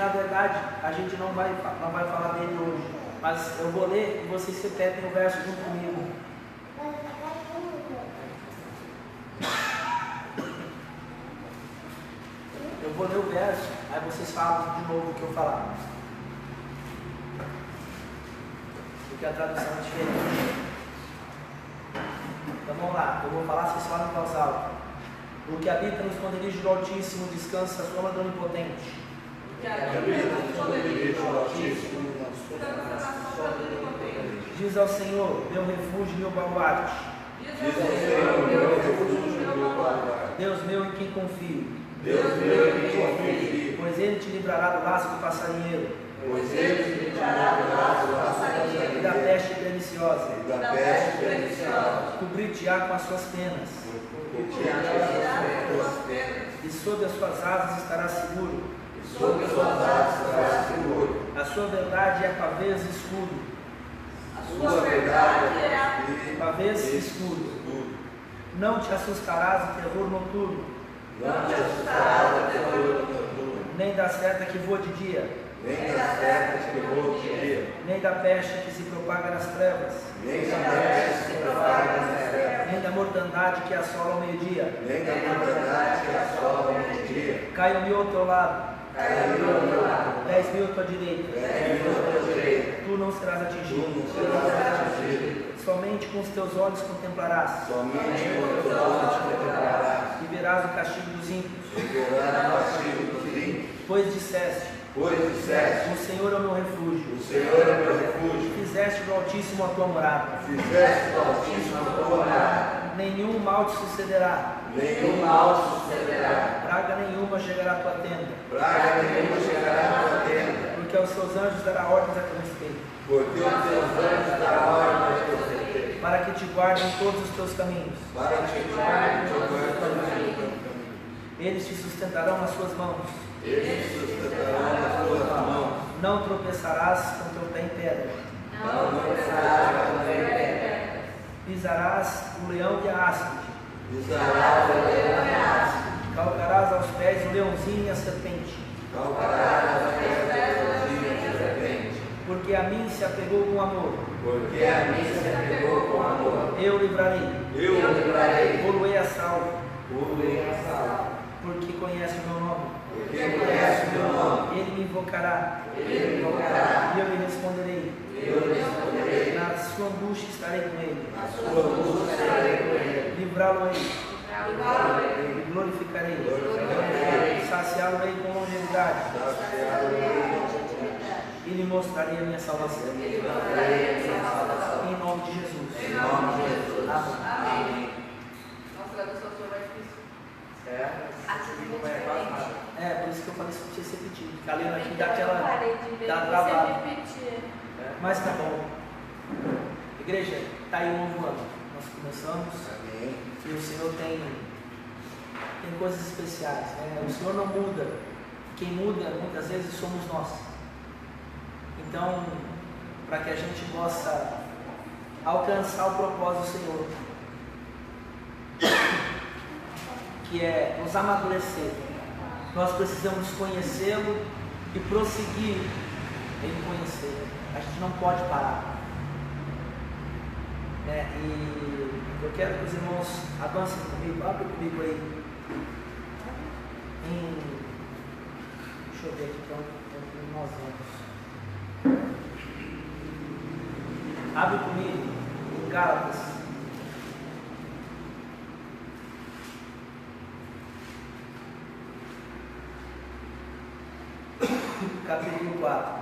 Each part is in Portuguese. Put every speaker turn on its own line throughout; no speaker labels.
na verdade a gente não vai falar dele hoje, mas eu vou ler e vocês repetem o verso junto comigo. Eu vou ler o verso, aí vocês falam de novo o que eu falar, porque a tradução é diferente. Então vamos lá, eu vou falar, vocês falam em voz alta. O que habita nos esconderijos do Altíssimo descansa a sombra do Onipotente. Diz ao Senhor, meu refúgio e meu baluarte. Deus meu em quem confio. Pois ele te livrará do laço do passarinheiro. E da peste perniciosa. Cobrir-te-á com as suas penas. E sob as suas asas estarás seguro. A sua verdade é pavês escuro. Pavês escuro. Não te assustarás o terror noturno. Nem da seta que voa de dia. Nem da peste que se propaga nas trevas. Nem da mortandade que assola ao meio-dia. Caia-me ao teu lado. 10.000 à tua direita. Tu não serás atingido. Somente com os teus olhos contemplarás. E verás o castigo dos ímpios. Pois disseste, o Senhor é o meu refúgio. Fizeste do Altíssimo a tua morada. Nenhum mal te sucederá. Praga nenhuma chegará à tua tenda. Porque aos seus anjos dará ordens a teu respeito. Para que te guardem em todos os teus caminhos. Eles te sustentarão nas suas mãos. Não tropeçarás com teu pé em pedra. Pisarás o leão e a áspide. Calcarás aos pés o leãozinho e a serpente. Porque a mim se apegou com amor. Eu livrarei. Pô-lo-ei a salvo. Porque conhece o meu nome. Ele me invocará. E eu lhe responderei. Na sua angústia estarei com ele. Livrá-lo-ei. E glorificarei. Saciá-lo-ei com longevidade. E lhe mostrarei a minha salvação. Em nome de Jesus. Amém. Por isso que eu falei que tinha que ser repetido. Ficar lendo aqui dá aquela travada. Mas tá bom. Igreja, tá aí um novo ano. Nós começamos. Amém. E o Senhor tem coisas especiais. Né? O Senhor não muda. Quem muda muitas vezes somos nós. Então, para que a gente possa alcançar o propósito do Senhor, que é nos amadurecer, nós precisamos conhecê-lo e prosseguir em conhecer. A gente não pode parar. E eu quero que os irmãos avancem comigo, abrem comigo aí. Deixa eu ver aqui para onde nós vamos. Abre comigo em Gálatas. Capítulo 4.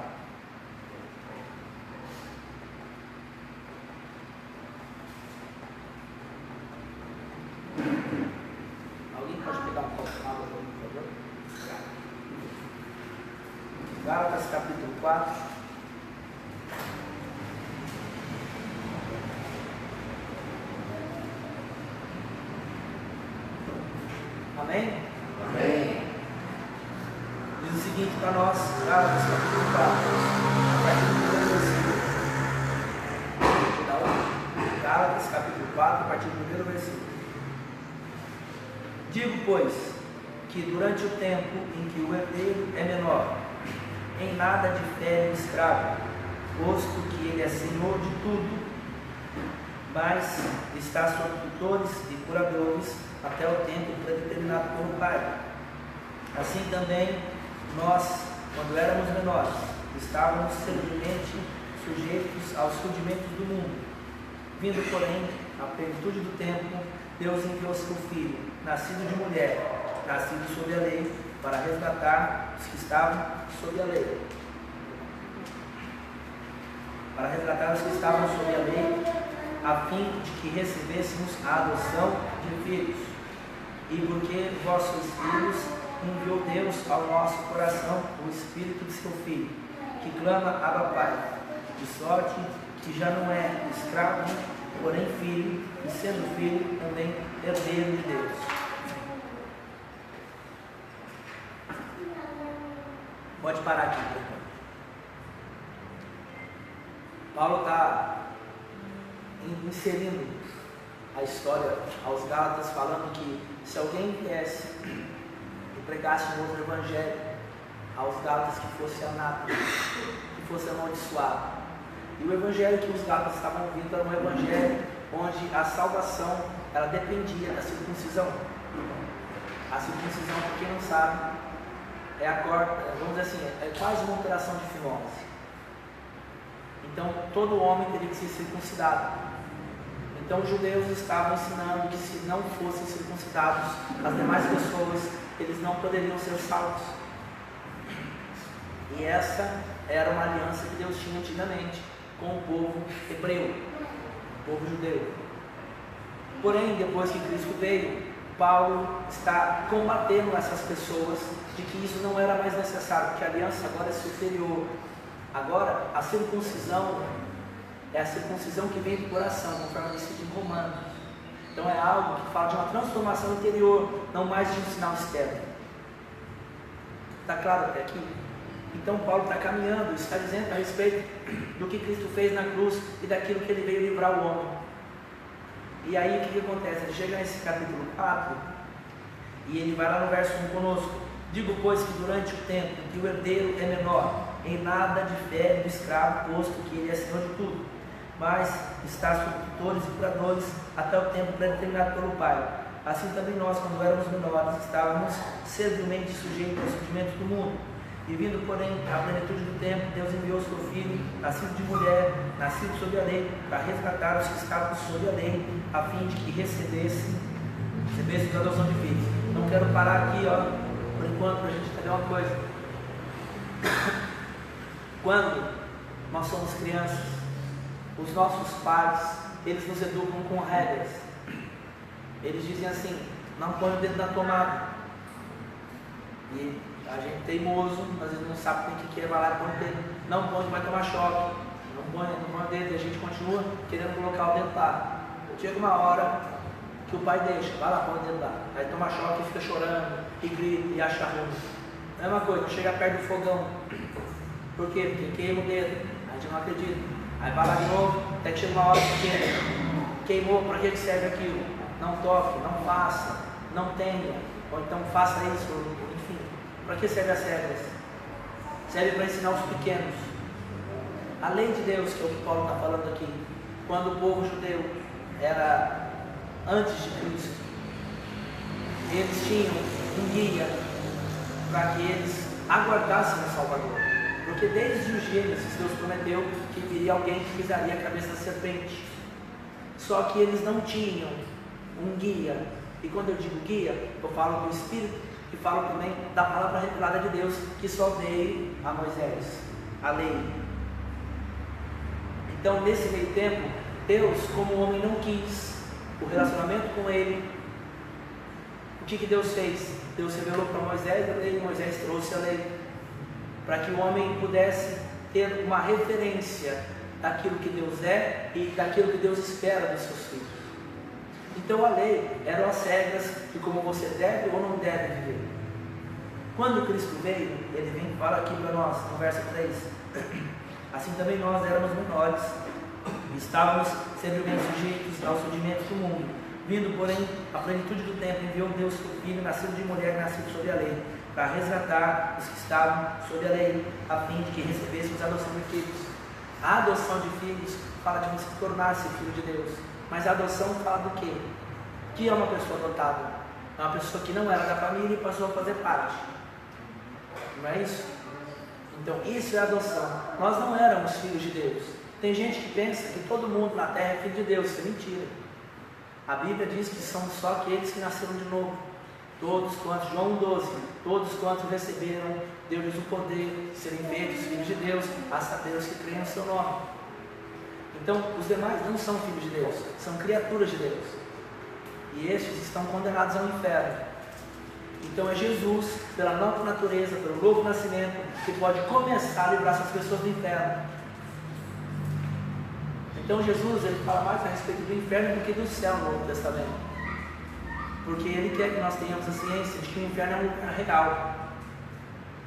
Alguém pode pegar um copo de água, por favor? Gálatas capítulo 4. Amém?
Amém.
Diz o seguinte para nós, Gálatas capítulo 4, a partir do primeiro versículo. Gálatas capítulo 4, a partir do primeiro versículo. Digo, pois, que durante o tempo em que o herdeiro é menor, em nada difere do escravo, posto que ele é senhor de tudo, mas está sob tutores e curadores até o tempo predeterminado pelo Pai. Assim também nós, quando éramos menores, estávamos servilmente sujeitos aos rudimentos do mundo. Vindo, porém, à plenitude do tempo, Deus enviou seu Filho, nascido de mulher, nascido sob a lei, para resgatar os que estavam sob a lei. Para resgatar os que estavam sob a lei, a fim de que recebêssemos a adoção de filhos. E porque vós sois filhos, enviou Deus ao nosso coração o Espírito de seu Filho, que clama Abba Pai, de sorte que já não é escravo, porém filho, e sendo filho, também herdeiro de Deus. Pode parar aqui, por favor. Paulo está inserindo a história aos Gálatas, falando que se alguém viesse e pregasse um outro evangelho aos Gálatas que fosse anátema, que fosse amaldiçoado. E o evangelho que os Gálatas estavam ouvindo era um evangelho onde a salvação ela dependia da circuncisão. A circuncisão, para quem não sabe, é a corda, vamos dizer assim, é quase uma operação de fimose. Então todo homem teria que ser circuncidado. Então os judeus estavam ensinando que se não fossem circuncidados, as demais pessoas, eles não poderiam ser salvos. E essa era uma aliança que Deus tinha antigamente com o povo hebreu, o povo judeu. Porém, depois que Cristo veio, Paulo está combatendo essas pessoas de que isso não era mais necessário, que a aliança agora é superior. Agora, a circuncisão é a circuncisão que vem do coração, conforme diz em Romanos. Então é algo que fala de uma transformação interior, não mais de um sinal externo. Está claro até aqui? Então Paulo está caminhando, está dizendo a respeito do que Cristo fez na cruz e daquilo que ele veio livrar o homem. E aí o que acontece? Ele chega nesse capítulo 4 e ele vai lá no verso 1 conosco. Digo, pois, que durante o tempo que o herdeiro é menor, em nada difere do escravo, posto que ele é senhor de tudo, mas está sob tutores e curadores até o tempo predeterminado pelo Pai. Assim também nós, quando éramos menores, estávamos servilmente sujeitos aos rudimentos do mundo. E vindo, porém, à plenitude do tempo, Deus enviou seu Filho, nascido de mulher, nascido sob a lei, para resgatar os que estavam sob a lei, a fim de que recebessem a adoção de filhos. Não quero parar aqui, por enquanto, para a gente entender uma coisa. Quando nós somos crianças, os nossos pais, eles nos educam com regras. Eles dizem assim: não põe o dedo na tomada. E a gente teimoso, às vezes não sabe o que vai lá e põe o dedo. Não põe, vai tomar choque. Não põe o dedo, e a gente continua querendo colocar o dedo lá. Chega uma hora que o pai deixa, vai lá, põe o dedo lá. Aí toma choque e fica chorando, e grita, e acha ruim. É a mesma coisa, chega perto do fogão. Por quê? Porque queima o dedo, a gente não acredita. Aí vai lá de novo, até que chega uma hora que queimou, para que serve aquilo? Não toque, não faça, não tenha, ou então faça isso, enfim. Para que serve as regras? Serve para ensinar os pequenos. A lei de Deus, que é o que Paulo está falando aqui, quando o povo judeu era antes de Cristo, eles tinham um guia para que eles aguardassem o Salvador. Porque desde o Gênesis, Deus prometeu que viria alguém que pisaria a cabeça da serpente. Só que eles não tinham um guia. E quando eu digo guia, eu falo do Espírito e falo também da palavra revelada de Deus, que só veio a Moisés, a lei. Então, nesse meio tempo, Deus, como o homem não quis o relacionamento com ele, o que Deus fez? Deus revelou para Moisés a lei, e Moisés trouxe a lei, para que o homem pudesse ter uma referência daquilo que Deus é e daquilo que Deus espera dos seus filhos. Então a lei eram as regras de como você deve ou não deve viver. Quando Cristo veio, ele vem e fala aqui para nós, no verso 3, assim também nós éramos menores, estávamos servilmente sujeitos aos rudimentos do mundo. Vindo, porém, à plenitude do tempo, enviou Deus seu Filho, nascido de mulher, nascido sob a lei, para resgatar os que estavam sob a lei, a fim de que recebêssemos a adoção de filhos. A adoção de filhos fala de você tornar-se filho de Deus, mas a adoção fala do quê? Que é uma pessoa adotada? É uma pessoa que não era da família e passou a fazer parte. Não é isso? Então isso é adoção. Nós não éramos filhos de Deus. Tem gente que pensa que todo mundo na terra é filho de Deus. Isso é mentira. A Bíblia diz que são só aqueles que nasceram de novo. Todos quantos, João 12, todos quantos receberam, deu-lhes o poder de serem feitos filhos de Deus, a saber os que creem no seu nome. Então os demais não são filhos de Deus, são criaturas de Deus. E estes estão condenados ao inferno. Então é Jesus, pela nova natureza, pelo novo nascimento, que pode começar a livrar essas pessoas do inferno. Então Jesus, ele fala mais a respeito do inferno do que do céu no Novo Testamento. Porque ele quer que nós tenhamos a ciência de que o inferno é um lugar real.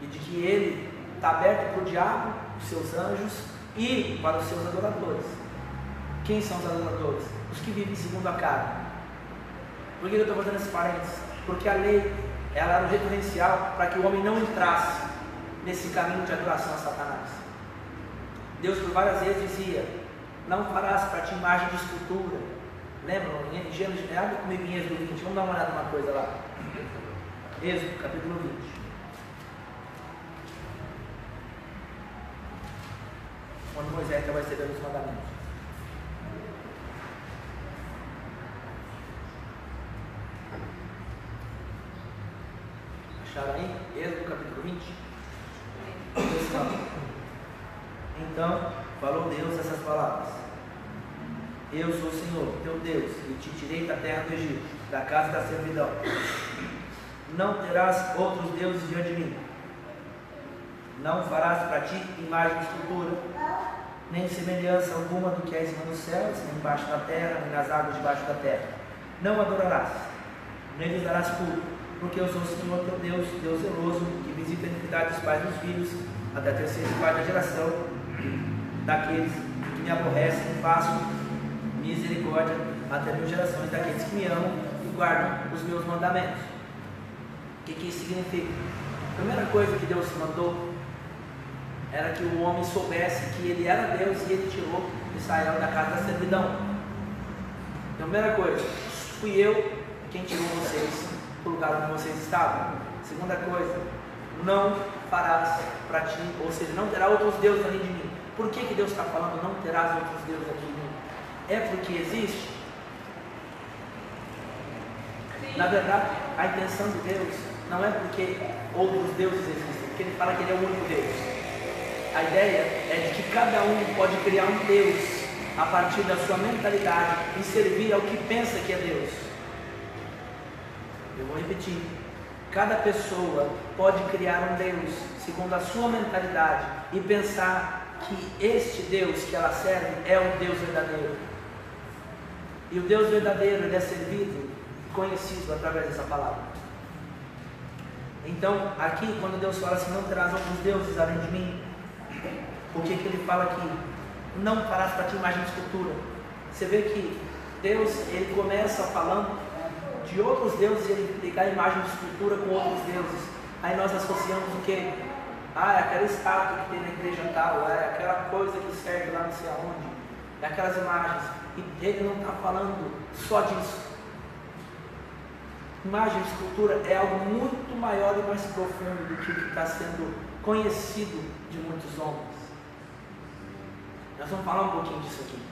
E de que ele está aberto para o diabo, os seus anjos e para os seus adoradores. Quem são os adoradores? Os que vivem segundo a carne. Por que eu estou fazendo esse parênteses? Porque a lei, ela era um referencial para que o homem não entrasse nesse caminho de adoração a Satanás. Deus por várias vezes dizia: não farás para ti imagem de escultura. Lembram? Em Gênesis, abre comigo em Êxodo 20, vamos dar uma olhada numa coisa lá. Êxodo, capítulo 20. Quando Moisés estava recebendo os mandamentos. Acharam aí? Êxodo capítulo 20. Então falou Deus essas palavras: eu sou o Senhor, teu Deus, e te tirei da terra do Egito, da casa da servidão. Não terás outros deuses diante de mim. Não farás para ti imagem de escultura, nem semelhança alguma do que é em cima dos céus, nem embaixo da terra, nem nas águas debaixo da terra. Não adorarás, nem lhes darás culto, porque eu sou o Senhor teu Deus, Deus zeloso, que visita a iniquidade dos pais dos filhos, até a terceira e quarta geração daqueles que me aborrecem, e faço misericórdia até 1000 gerações daqueles que me amam e guardam os meus mandamentos. O que isso significa? A primeira coisa que Deus mandou era que o homem soubesse que ele era Deus e ele tirou Israel da casa da servidão. Então, primeira coisa, fui eu quem tirou vocês do lugar onde vocês estavam. Segunda coisa, não farás para ti, ou seja, não terá outros deuses além de mim. Por que Deus está falando não terás outros deuses além de mim? É porque existe. Na verdade, a intenção de Deus não é porque outros deuses existem, porque ele fala que ele é o único Deus. A ideia é de que cada um pode criar um Deus a partir da sua mentalidade e servir ao que pensa que é Deus. Eu vou repetir: cada pessoa pode criar um Deus segundo a sua mentalidade e pensar que este Deus que ela serve é o Deus verdadeiro. E o Deus verdadeiro, ele é servido, conhecido através dessa palavra. Então, aqui, quando Deus fala assim, não terás outros deuses além de mim, o que ele fala aqui? Não farás para ti imagem de escultura. Você vê que Deus, ele começa falando de outros deuses e ele ligar a imagem de escultura com outros deuses. Aí nós associamos o que? Ah, é aquela estátua que tem na igreja tal, é aquela coisa que serve lá não sei aonde, é aquelas imagens. E ele não está falando só disso. Imagem de escultura é algo muito maior e mais profundo do que o que está sendo conhecido de muitos homens. Nós vamos falar um pouquinho disso aqui.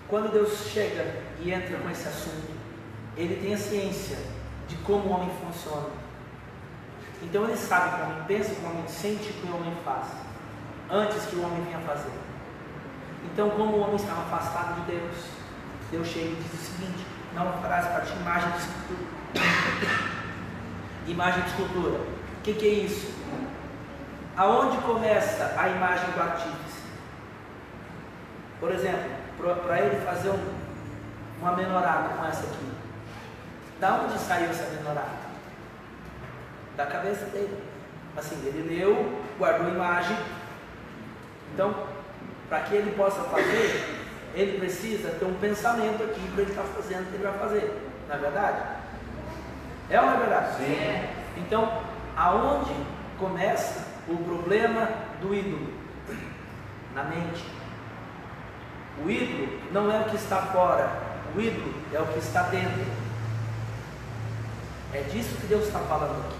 Quando Deus chega e entra com esse assunto, ele tem a ciência de como o homem funciona. Então ele sabe como o homem pensa, como o homem sente, como o homem faz, antes que o homem venha fazer. Então, como o homem estava afastado de Deus, Deus chega e diz o seguinte: não farás para ti imagem de escultura. Imagem de escultura. O que é isso? Aonde começa a imagem do artífice? Por exemplo, para ele fazer uma menorá como essa aqui, da onde saiu essa menorá? Da cabeça dele. Assim, ele leu, guardou a imagem. Então, para que ele possa fazer, ele precisa ter um pensamento aqui para ele estar fazendo o que ele vai fazer. Não é verdade? É ou não é verdade?
Sim.
Então, aonde começa o problema do ídolo? Na mente. O ídolo não é o que está fora, o ídolo é o que está dentro. É disso que Deus está falando aqui.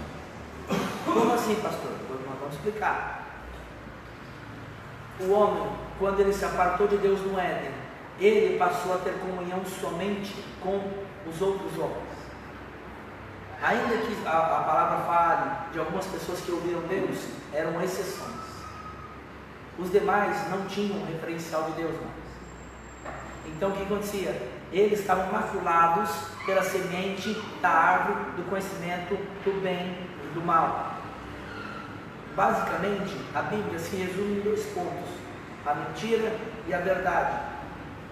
Como assim, pastor? Nós vamos explicar. O homem, quando ele se apartou de Deus no Éden, ele passou a ter comunhão somente com os outros homens. Ainda que a palavra fale de algumas pessoas que ouviram Deus, eram exceções. Os demais não tinham referencial de Deus mais. Então o que acontecia? Eles estavam maculados pela semente da árvore do conhecimento do bem e do mal. Basicamente, a Bíblia se resume em 2 pontos: a mentira e a verdade.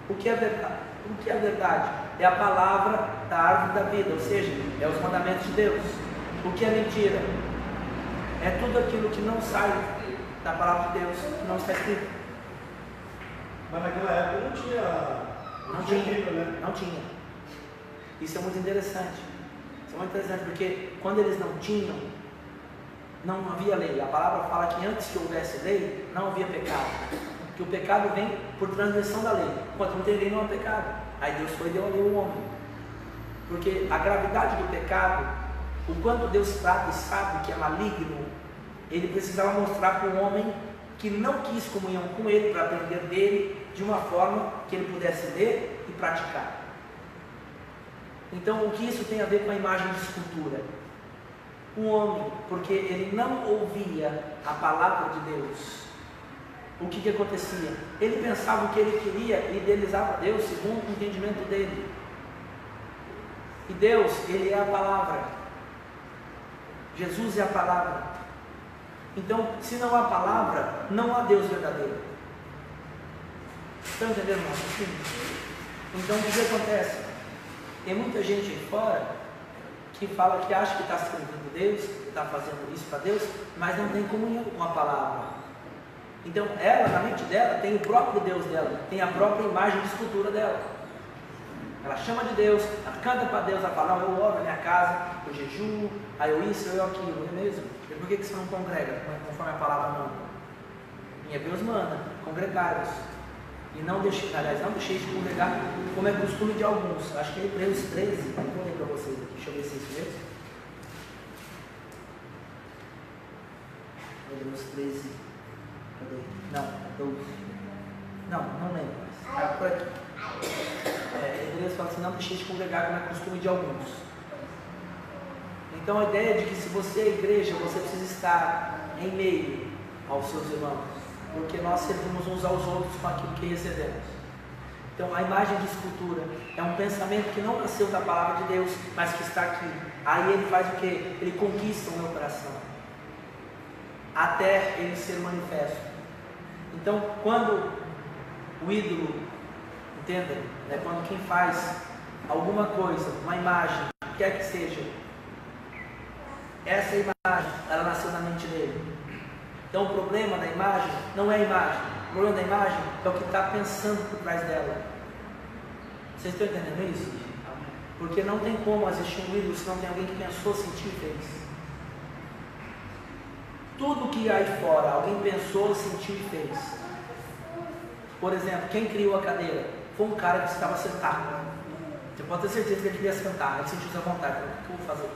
O que é verdade? O que é a verdade? É a palavra da árvore da vida, ou seja, é os mandamentos de Deus. O que é mentira? É tudo aquilo que não sai da palavra de Deus, que não está escrito.
Mas naquela época
não tinha. Isso é muito interessante. Isso é muito interessante porque quando eles não tinham, não havia lei. A palavra fala que antes que houvesse lei, não havia pecado. Que o pecado vem por transgressão da lei. Enquanto não tem lei, não há pecado. Aí Deus foi e deu a lei ao homem. Porque a gravidade do pecado, o quanto Deus trata e sabe que é maligno, ele precisava mostrar para o homem que não quis comunhão com ele, para aprender dele de uma forma que ele pudesse ler e praticar. Então, o que isso tem a ver com a imagem de escultura? O homem, porque ele não ouvia a palavra de Deus, o que acontecia? Ele pensava o que ele queria e idealizava Deus segundo o entendimento dele. E Deus, ele é a palavra. Jesus é a palavra. Então, se não há palavra, não há Deus verdadeiro. Estão entendendo, irmão? Então, o que acontece? Tem muita gente aí fora que fala que acha que está servindo Deus, que está fazendo isso para Deus, mas não tem comunhão com a palavra. Então, ela, na mente dela, tem o próprio Deus dela, tem a própria imagem de escultura dela. Ela chama de Deus, ela canta para Deus, ela fala: não, eu oro na minha casa, eu jejuo, aí eu isso, eu aquilo, não é mesmo? E por que você não congrega, conforme a palavra manda? Minha Deus manda, congregai-vos. E não deixe, aliás, não deixeis de congregar, como é costume de alguns. Acho que é Hebreus 13, vou ler para vocês aqui, deixa eu ver se é isso mesmo. Hebreus 13, cadê? Não, 12. Não lembro, mas está por aqui. Hebreus fala assim: não deixeis de congregar, como é costume de alguns. Então a ideia é de que se você é igreja, você precisa estar em meio aos seus irmãos, porque nós servimos uns aos outros com aquilo que recebemos. Então a imagem de escultura é um pensamento que não nasceu da palavra de Deus, mas que está aqui. Aí ele faz o que? Ele conquista o meu coração, até ele ser manifesto. Então quando o ídolo, entenda, né, quando quem faz alguma coisa, uma imagem, quer que seja, essa imagem, ela nasceu na mente dele. Então o problema da imagem não é a imagem, o problema da imagem é o que está pensando por trás dela. Vocês estão entendendo isso? Porque não tem como existir um ídolo se não tem alguém que pensou, sentiu e fez. Tudo que há aí fora, alguém pensou, sentiu e fez. Por exemplo, quem criou a cadeira? Foi um cara que estava sentado. Você pode ter certeza que ele queria sentar, ele sentiu essa vontade. O que eu vou fazer?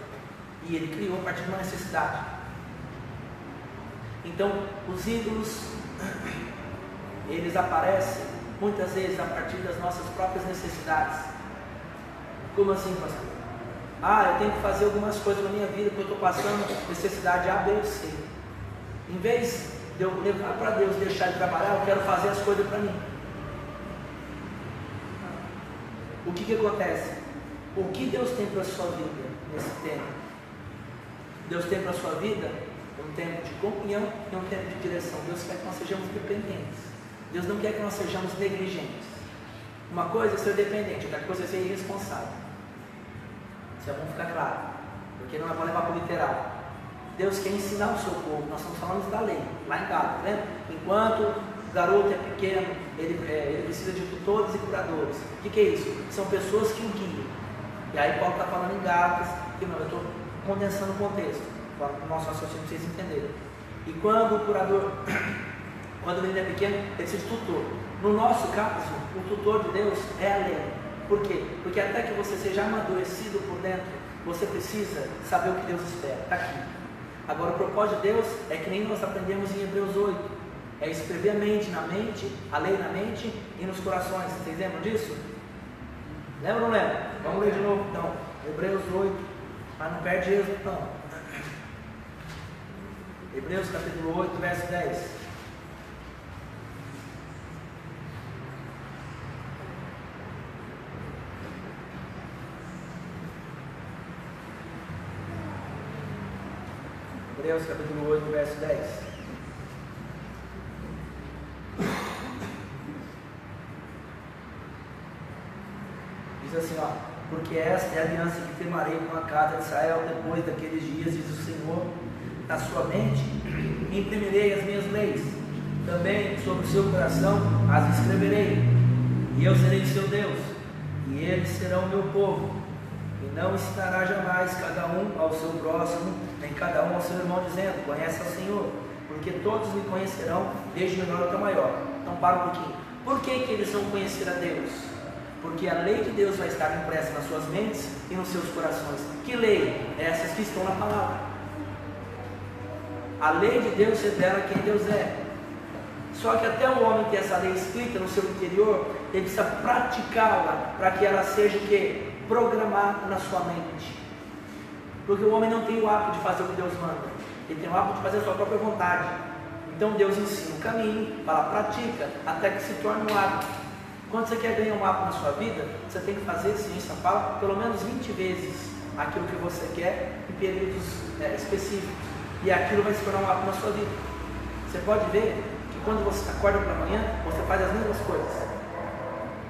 E ele criou a partir de uma necessidade. Então, os ídolos, eles aparecem muitas vezes a partir das nossas próprias necessidades. Como assim, pastor? Eu tenho que fazer algumas coisas na minha vida porque eu estou passando necessidade A, B ou C. Em vez de eu levar para Deus, deixar de trabalhar, eu quero fazer as coisas para mim. O que acontece? O que Deus tem para a sua vida nesse tempo? Deus tem para a sua vida um tempo de comunhão e um tempo de direção. Deus quer que nós sejamos dependentes. Deus não quer que nós sejamos negligentes. Uma coisa é ser dependente, outra coisa é ser irresponsável. Isso é bom ficar claro, porque não é para levar para o literal. Deus quer ensinar o seu povo. Nós estamos falando da lei, lá em Gálatas, tá vendo? Enquanto o garoto é pequeno, ele precisa de tutores e curadores. O que é isso? São pessoas que o guiam. E aí Paulo está falando em Gálatas, que não, eu estou condensando o contexto. falo para o nosso raciocínio para vocês entenderem. E quando o curador, quando o menino é pequeno, ele precisa de tutor. No nosso caso, o tutor de Deus é a lei. Por quê? Porque até que você seja amadurecido por dentro, você precisa saber o que Deus espera. Está aqui. Agora, o propósito de Deus é que nem nós aprendemos em Hebreus 8. É escrever a lei na mente e nos corações. Vocês lembram disso? Lembra ou não lembra? Vamos ler de novo então. Hebreus 8. Mas não perde Êxodo não. Hebreus capítulo 8, verso 10. Hebreus capítulo 8, verso 10. Diz assim, ó: porque esta é a aliança que firmarei com a casa de Israel depois daqueles dias, diz o Senhor, na sua mente imprimirei as minhas leis, também sobre o seu coração as escreverei, e eu serei seu Deus, e eles serão meu povo. E não ensinará jamais cada um ao seu próximo, nem cada um ao seu irmão, dizendo: conhece ao Senhor, porque todos me conhecerão, desde o menor até o maior. Então para um pouquinho. Por que eles vão conhecer a Deus? Porque a lei de Deus vai estar impressa nas suas mentes e nos seus corações. Que lei? Essas que estão na palavra. A lei de Deus revela quem Deus é. Só que até o homem ter essa lei escrita no seu interior, ele precisa praticá-la para que ela seja o quê? Programada na sua mente. Porque o homem não tem o hábito de fazer o que Deus manda, ele tem o hábito de fazer a sua própria vontade. Então Deus ensina o caminho, fala, pratica, até que se torne um hábito. Quando você quer ganhar um hábito na sua vida, você tem que fazer, ciência fala, pelo menos 20 vezes aquilo que você quer em períodos específicos, e aquilo vai se tornar um hábito na sua vida. Você pode ver que quando você acorda pela manhã, você faz as mesmas coisas.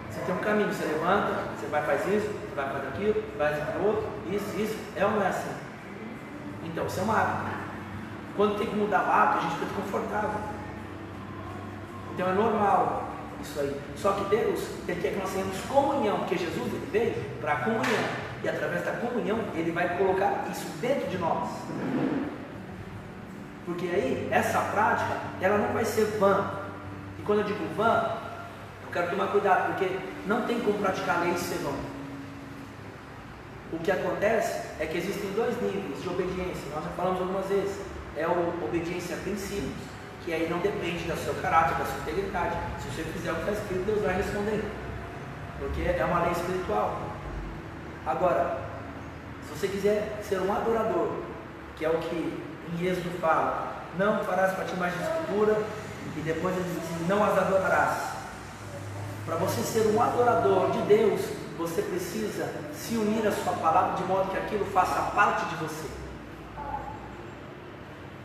Você tem um caminho, você levanta, você vai fazer isso, você vai fazer aquilo, vai fazer o outro, isso, é ou não é assim? Então, isso é um hábito. Quando tem que mudar o hábito, a gente fica desconfortável. Então é normal isso aí. Só que Deus, Ele quer que nós tenhamos comunhão, porque Jesus ele veio para a comunhão, e através da comunhão Ele vai colocar isso dentro de nós. Porque aí, essa prática, ela não vai ser vã. E quando eu digo vã, eu quero tomar cuidado, porque não tem como praticar a lei e ser vã. O que acontece é que existem dois níveis de obediência, nós já falamos algumas vezes. É a obediência a princípios, que aí não depende do seu caráter, da sua integridade. Se você fizer o que está escrito, Deus vai responder, porque é uma lei espiritual. Agora, se você quiser ser um adorador, que é o que em Êxodo fala, não farás para ti mais de escultura, e depois ele diz assim, não as adorarás. Para você ser um adorador de Deus, você precisa se unir à sua palavra, de modo que aquilo faça parte de você.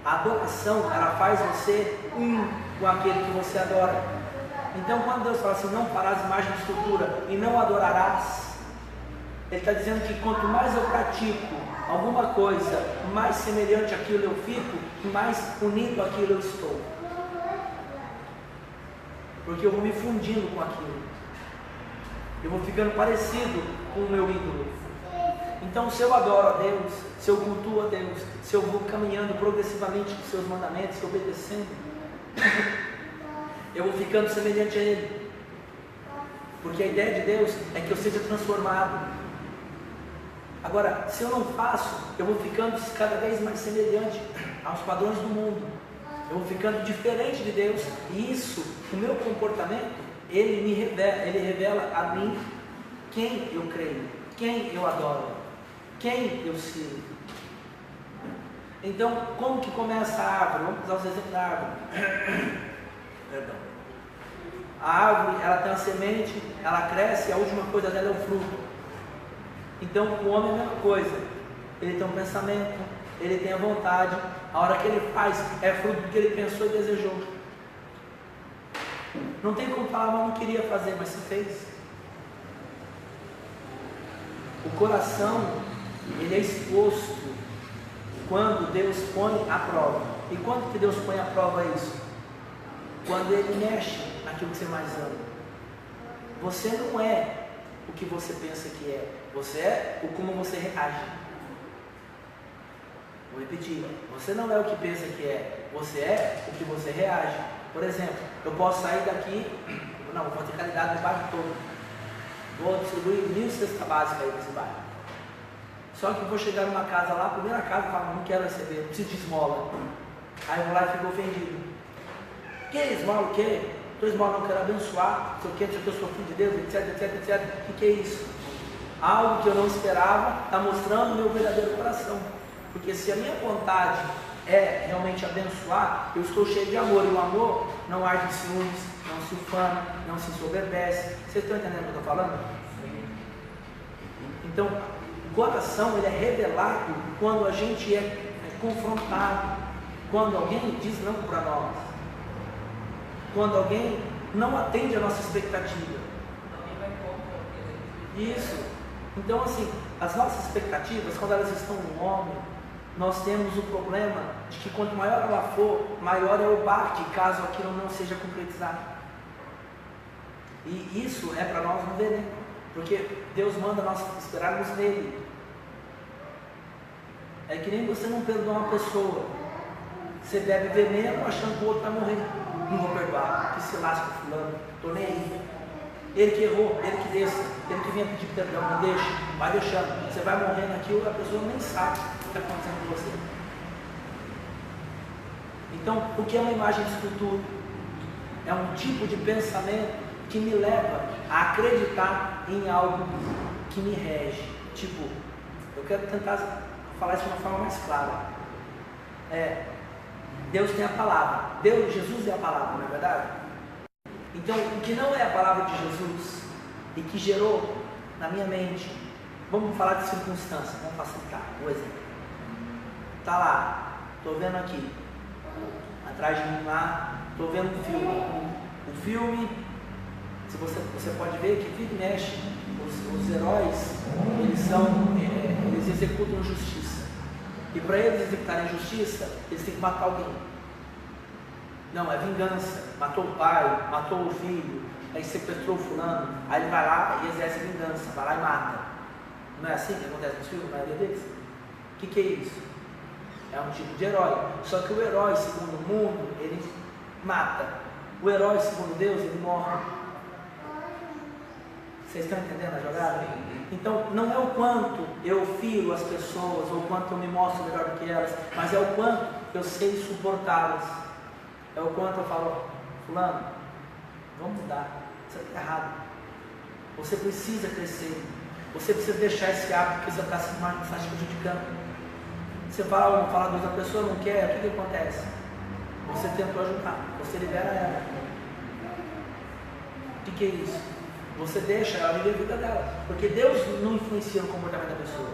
A adoração, ela faz você um com aquele que você adora. Então quando Deus fala assim, não farás imagem de escultura e não adorarás, Ele está dizendo que quanto mais eu pratico alguma coisa, mais semelhante àquilo eu fico, mais unido àquilo eu estou. Porque eu vou me fundindo com aquilo, eu vou ficando parecido com o meu ídolo. Então se eu adoro a Deus, se eu cultuo a Deus, se eu vou caminhando progressivamente com seus mandamentos, obedecendo, eu vou ficando semelhante a Ele. Porque a ideia de Deus é que eu seja transformado. Agora, se eu não faço, eu vou ficando cada vez mais semelhante aos padrões do mundo. Eu vou ficando diferente de Deus. E isso, o meu comportamento, ele revela a mim quem eu creio, quem eu adoro, quem eu sigo. Então, como que começa a árvore? Vamos usar os exemplos da árvore. Perdão. A árvore, ela tem uma semente, ela cresce e a última coisa dela é o fruto. Então, o homem é a mesma coisa. Ele tem um pensamento, ele tem a vontade. A hora que ele faz, é fruto do que ele pensou e desejou. Não tem como falar, mas não queria fazer, mas se fez. O coração, ele é exposto quando Deus põe à prova. E quando que Deus põe à prova isso? Quando Ele mexe naquilo que você mais ama. Você não é o que você pensa que é, você é o como você reage. Vou repetir. Você não é o que pensa que é. Você é o que você reage. Por exemplo, eu posso sair daqui, não, vou ter caridade no bairro todo. Vou distribuir 1.000 cestas básicas aí nesse bairro. Só que eu vou chegar numa casa lá, a primeira casa, fala, não quero receber, não preciso de esmola. Aí eu vou lá e fico ofendido. Que esmola o quê? Estou esmola, não quero abençoar, não sei o quê, eu sou filho de Deus, etc. O que é isso? Algo que eu não esperava, está mostrando o meu verdadeiro coração. Porque se a minha vontade é realmente abençoar, eu estou cheio de amor. E o amor não arde em ciúmes, não se ufana, não se ensoberbece. Vocês estão entendendo o que eu estou falando? Então, o coração ele é revelado quando a gente é confrontado, quando alguém diz não para nós, quando alguém não atende a nossa expectativa. Isso. Então, assim, as nossas expectativas, quando elas estão no homem, nós temos o problema de que quanto maior ela for, maior é o baque, caso aquilo não seja concretizado. E isso é para nós um veneno, porque Deus manda nós esperarmos nele. É que nem você não perdoa uma pessoa. Você bebe veneno achando que o outro vai morrer. Não vou perdoar, que se lasca fulano, estou nem aí. Ele que errou, ele que desça, ele que vinha pedir perdão, não deixa, vai deixando. Você vai morrendo aqui, a pessoa nem sabe o que está acontecendo com você. Então, o que é uma imagem de escultura? É um tipo de pensamento que me leva a acreditar em algo que me rege. Tipo, eu quero tentar falar isso de uma forma mais clara. Deus tem a palavra. Deus, Jesus é a palavra, não é verdade? Então, o que não é a palavra de Jesus e que gerou na minha mente, vamos falar de circunstância, vamos facilitar, um exemplo. Está lá, estou vendo aqui, atrás de mim lá, estou vendo um filme. O filme, se você pode ver que vira e mexe, os heróis, eles executam justiça. E para eles executarem justiça, eles têm que matar alguém. Não, é vingança. Matou o pai, matou o filho, aí sequestrou o fulano, aí ele vai lá e exerce vingança, vai lá e mata. Não é assim que acontece nos filmes, a maioria deles? O que é isso? É um tipo de herói. Só que o herói, segundo o mundo, ele mata. O herói, segundo Deus, ele morre. Vocês estão entendendo a jogada? Então, não é o quanto eu firo as pessoas, ou o quanto eu me mostro melhor do que elas, mas é o quanto eu sei suportá-las. É o quanto eu falo, fulano, vamos mudar, isso aqui é errado. Você precisa crescer, você precisa deixar esse hábito que você está se prejudicando. Você fala uma, fala duas, a pessoa não quer, o que acontece? Você tentou ajudar, você libera ela. O que é isso? Você deixa ela viver a vida dela, porque Deus não influencia no comportamento da pessoa.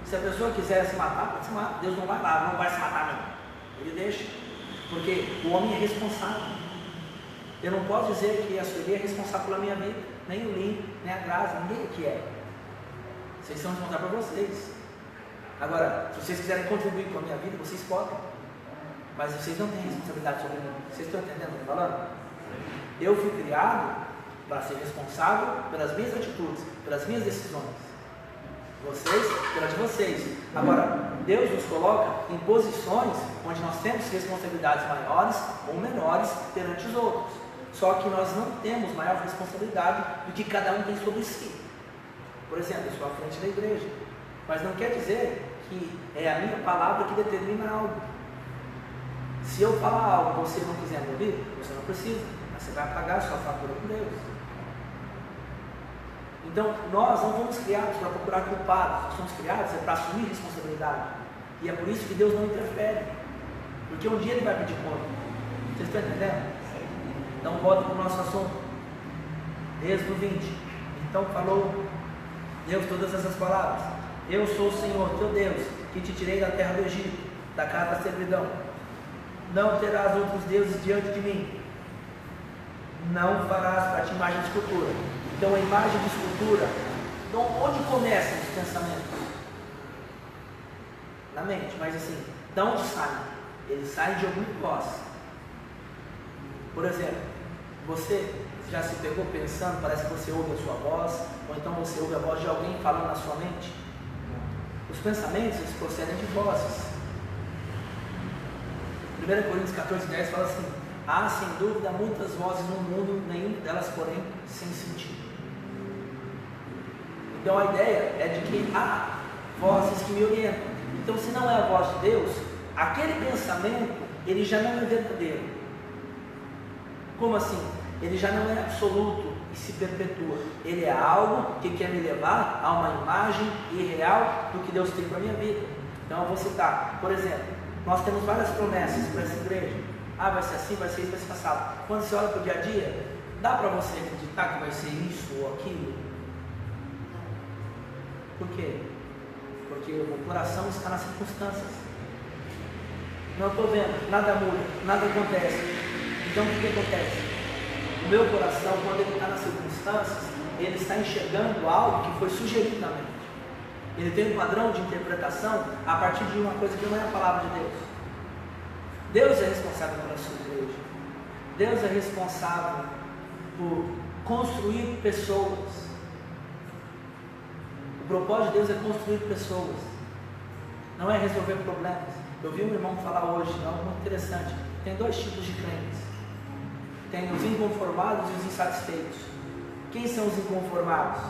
Se a pessoa quiser se matar, pode se matar. Deus não vai lá, não vai se matar não. Ele deixa. Porque o homem é responsável. Eu não posso dizer que a Sueli é responsável pela minha vida, nem o Lin, nem a Graça, ninguém aqui é. Vocês são responsáveis por vocês. Agora, se vocês quiserem contribuir com a minha vida, vocês podem. Mas vocês não têm responsabilidade sobre mim. Vocês estão entendendo o que eu estou falando? Eu fui criado para ser responsável pelas minhas atitudes, pelas minhas decisões. Vocês, pelas de vocês. Agora, Deus nos coloca em posições onde nós temos responsabilidades maiores ou menores perante os outros. Só que nós não temos maior responsabilidade do que cada um tem sobre si. Por exemplo, eu sou à frente da igreja, mas não quer dizer que é a minha palavra que determina algo. Se eu falar algo e você não quiser me ouvir, você não precisa, mas você vai pagar a sua fatura com Deus. Então, nós não fomos criados para procurar culpados, nós somos criados para assumir responsabilidade. E é por isso que Deus não interfere, porque um dia Ele vai pedir conta. Vocês estão entendendo? Então, volta para o nosso assunto. Êxodo 20. Então, falou Deus todas essas palavras. Eu sou o Senhor, teu Deus, que te tirei da terra do Egito, da casa da servidão. Não terás outros deuses diante de mim. Não farás para ti imagem de escultura. Então a imagem de escultura, então, onde começam os pensamentos? Na mente, mas assim, de onde saem? Eles saem de algum negócio. Por exemplo, você já se pegou pensando, parece que você ouve a sua voz, ou então você ouve a voz de alguém falando na sua mente? Os pensamentos, eles procedem de vozes. 1 Coríntios 14:10 fala assim: há sem dúvida muitas vozes no mundo, nenhuma delas porém sem sentido. Então a ideia é de que há vozes que me orientam. Então, se não é a voz de Deus, aquele pensamento, ele já não é verdadeiro. Como assim? Ele já não é absoluto e se perpetua. Ele é algo que quer me levar a uma imagem irreal do que Deus tem para a minha vida. Então eu vou citar, por exemplo, nós temos várias promessas para essa igreja. Vai ser assim, vai ser isso, vai ser passado. Quando você olha para o dia a dia, dá para você acreditar que vai ser isso ou aquilo? Por quê? Porque o coração está nas circunstâncias. Não estou vendo, nada muda, nada acontece. Então o que acontece? O meu coração, quando ele está nas circunstâncias, ele está enxergando algo que foi sugerido na mente. Ele tem um padrão de interpretação a partir de uma coisa que não é a palavra de Deus. Deus é responsável pela sua igreja. Deus é responsável por construir pessoas. O propósito de Deus é construir pessoas, não é resolver problemas. Eu vi um irmão falar hoje, algo muito interessante. Tem dois tipos de crentes: tem os inconformados e os insatisfeitos. Quem são os inconformados?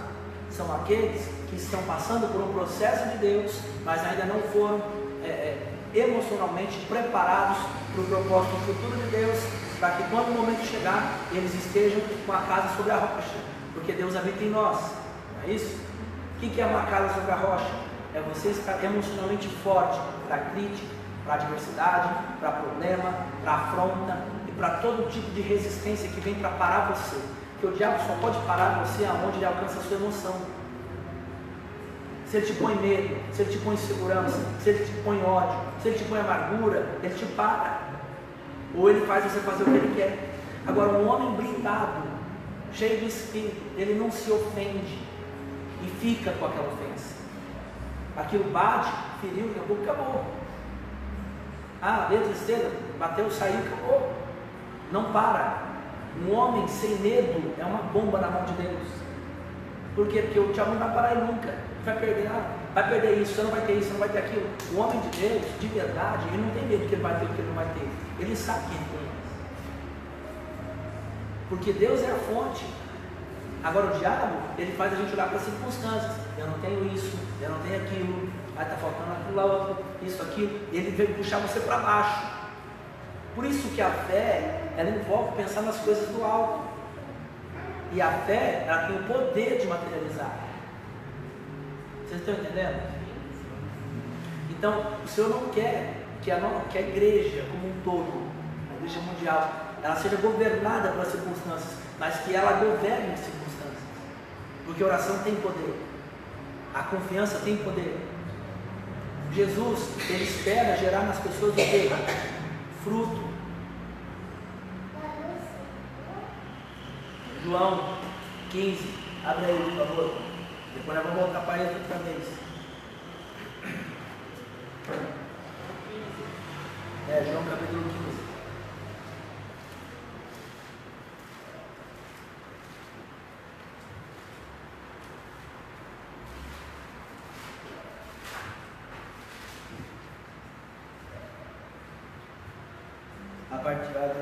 São aqueles que estão passando por um processo de Deus, mas ainda não foram emocionalmente preparados para o propósito futuro de Deus, para que quando o momento chegar, eles estejam com a casa sobre a rocha, porque Deus habita em nós, não é isso? O que é uma casa sobre a rocha? É você estar emocionalmente forte para a crítica, para a adversidade, para problema, para a afronta e para todo tipo de resistência que vem para parar você. Porque o diabo só pode parar você aonde ele alcança a sua emoção. Se ele te põe medo, se ele te põe insegurança, se ele te põe ódio, se ele te põe amargura, ele te para. Ou ele faz você fazer o que ele quer. Agora, um homem blindado, cheio do Espírito, ele não se ofende e fica com aquela ofensa. Aquilo bate, feriu, acabou. Deu tristeza, bateu, saiu, acabou. Não para. Um homem sem medo é uma bomba na mão de Deus. Por quê? Porque o diabo não vai parar ele nunca. Vai perder isso, você não vai ter isso, você não vai ter aquilo. O homem de Deus, de verdade, ele não tem medo que ele vai ter, que ele não vai ter. Ele sabe que ele tem. Porque Deus é a fonte. Agora o diabo, ele faz a gente olhar para as circunstâncias. Eu não tenho isso, eu não tenho aquilo, está faltando aquilo lá, outro, isso, aquilo. Ele vem puxar você para baixo. Por isso que a fé, ela envolve pensar nas coisas do alto. E a fé, ela tem o poder de materializar. Vocês estão entendendo? Então, o Senhor não quer que a igreja como um todo, a igreja mundial, ela seja governada pelas circunstâncias, mas que ela governe as circunstâncias. Porque a oração tem poder, a confiança tem poder. Jesus, ele espera gerar nas pessoas o quê? Fruto. João 15, abre aí, por favor. Depois nós vamos voltar para ele outra vez. João capítulo 15.